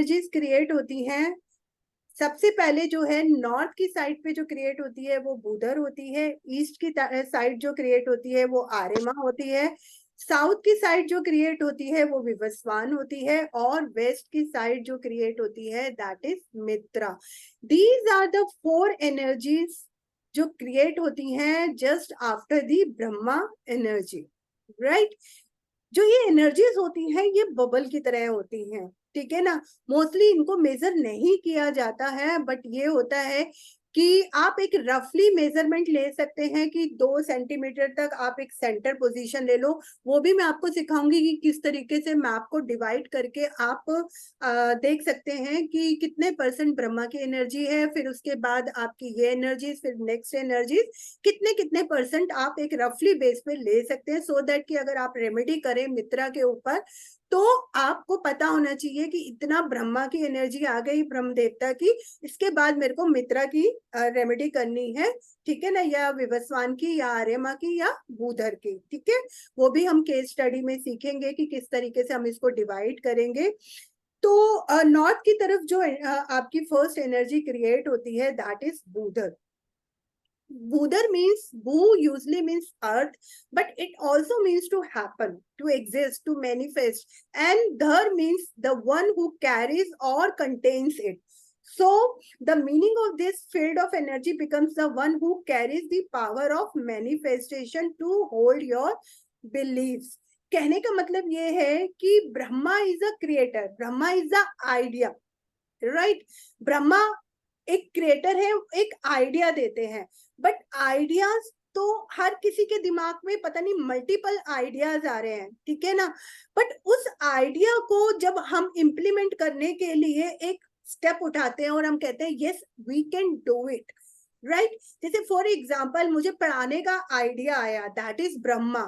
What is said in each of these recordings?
Energies create होती हैं। सबसे पहले जो है नॉर्थ की साइड पे जो क्रिएट होती है वो बूधर होती है। ईस्ट की साइड जो क्रिएट होती है वो आर्यमा होती है। साउथ की साइड जो क्रिएट होती है वो विवस्वान होती है। और वेस्ट की साइड जो क्रिएट होती है that is Mitra. These are the four energies जो क्रिएट होती हैं just after the Brahma energy, right. जो ये एनर्जीज होती हैं ये बबल की तरह होती हैं, ठीक है ना। मोस्टली इनको मेजर नहीं किया जाता है, बट ये होता है कि आप एक रफली मेजरमेंट ले सकते हैं कि 2 सेंटीमीटर तक आप एक सेंटर पोजीशन ले लो। वो भी मैं आपको सिखाऊंगी कि किस तरीके से मैप को डिवाइड करके आप देख सकते हैं कि कितने परसेंट ब्रह्मा की एनर्जी है, फिर उसके बाद आपकी ये एनर्जीज, फिर नेक्स्ट एनर्जीज कितने कितने परसेंट आप एक रफली बेस पे ले सकते हैं, सो दैट कि अगर आप रेमेडी करें मित्रा के ऊपर तो आपको पता होना चाहिए कि इतना ब्रह्मा की एनर्जी आ गई ब्रह्म देवता की, इसके बाद मेरे को मित्रा की रेमेडी करनी है, ठीक है ना, या विवस्वान की या आर्यमा की या बूधर की, ठीक है। वो भी हम केस स्टडी में सीखेंगे कि किस तरीके से हम इसको डिवाइड करेंगे। तो नॉर्थ की तरफ जो आपकी फर्स्ट एनर्जी क्रिएट होती है that is Budhar. Budar means Bu usually means earth, but it also means to happen, to exist, to manifest. And Dhar means the one who carries or contains it. So the meaning of this field of energy becomes the one who carries the power of manifestation to hold your beliefs. कहने का मतलब ये है कि Brahma is a creator, Brahma is the idea, right. Brahma एक creator है, एक idea देते हैं, बट आइडियाज तो हर किसी के दिमाग में पता नहीं मल्टीपल आइडियाज आ रहे हैं, ठीक है ना। बट उस आइडिया को जब हम इम्प्लीमेंट करने के लिए एक स्टेप उठाते हैं और हम कहते हैं yes we can do it, right. जैसे फॉर एग्जाम्पल मुझे पढ़ाने का आइडिया आया, दैट इज ब्रह्मा।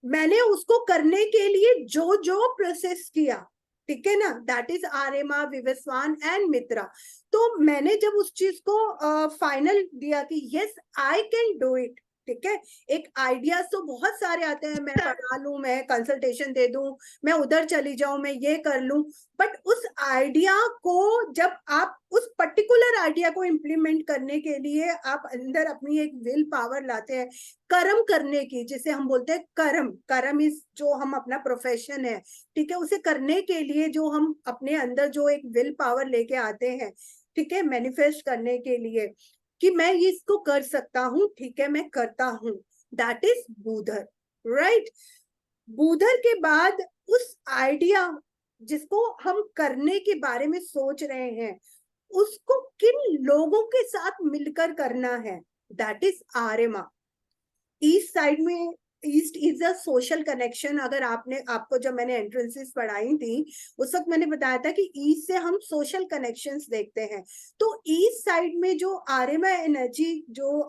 मैंने उसको करने के लिए जो जो प्रोसेस किया, ठीक है ना, that is Aryama, Vivasvan and Mitra. तो मैंने जब उस चीज को फाइनल दिया कि yes I can do it, ठीक है। एक आइडियाज तो बहुत सारे आते हैं, मैं पढ़ा लूं, मैं कंसल्टेशन दे दूं, मैं उधर चली जाऊं, मैं ये कर लूं, बट उस आइडिया को जब आप उस पर्टिकुलर आइडिया को इम्प्लीमेंट करने के लिए आप अंदर अपनी एक विल पावर लाते हैं कर्म करने की, जिसे हम बोलते हैं कर्म। कर्म इज जो हम अपना प्रोफेशन है, ठीक है, उसे करने के लिए जो हम अपने अंदर जो एक विल पावर लेके आते हैं, ठीक है, मैनिफेस्ट करने के लिए कि मैं इसको कर सकता हूं, ठीक है, मैं करता हूं, that is Budhar, right. Budhar के बाद उस आइडिया जिसको हम करने के बारे में सोच रहे हैं उसको किन लोगों के साथ मिलकर करना है, that is Aryama. East side में, east is a social connection. अगर आपको जब मैंने एंट्रेंसेस पढ़ाई थी उस वक्त मैंने बताया था कि ईस्ट से हम सोशल कनेक्शंस देखते हैं। तो ईस्ट साइड में जो आर्यमा एनर्जी जो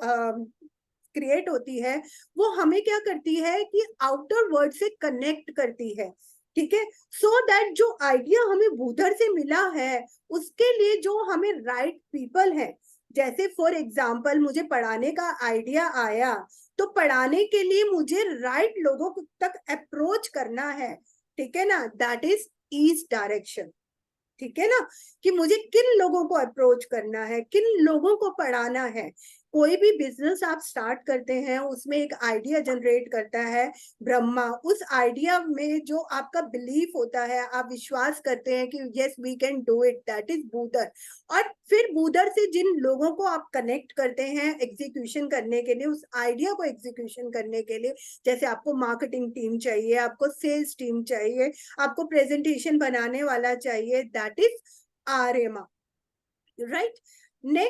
क्रिएट होती है वो हमें क्या करती है कि आउटर वर्ल्ड से कनेक्ट करती है, ठीक है। सो दैट जो आइडिया हमें बूधर से मिला है उसके लिए जो हमें राइट पीपल है, जैसे फॉर एग्जाम्पल मुझे पढ़ाने का आइडिया आया तो पढ़ाने के लिए मुझे राइट लोगों तक अप्रोच करना है, ठीक है ना, दैट इज ईस्ट डायरेक्शन, ठीक है ना, कि मुझे किन लोगों को अप्रोच करना है, किन लोगों को पढ़ाना है। कोई भी बिजनेस आप स्टार्ट करते हैं उसमें एक आइडिया जनरेट करता है ब्रह्मा। उस आइडिया में जो आपका बिलीफ होता है, आप विश्वास करते हैं कि yes we can do it, that is Budhar. और फिर बूधर से जिन लोगों को आप कनेक्ट करते हैं एग्जीक्यूशन करने के लिए, उस आइडिया को एग्जीक्यूशन करने के लिए, जैसे आपको मार्केटिंग टीम चाहिए, आपको सेल्स टीम चाहिए, आपको प्रेजेंटेशन बनाने वाला चाहिए, that is Aryama, right. Next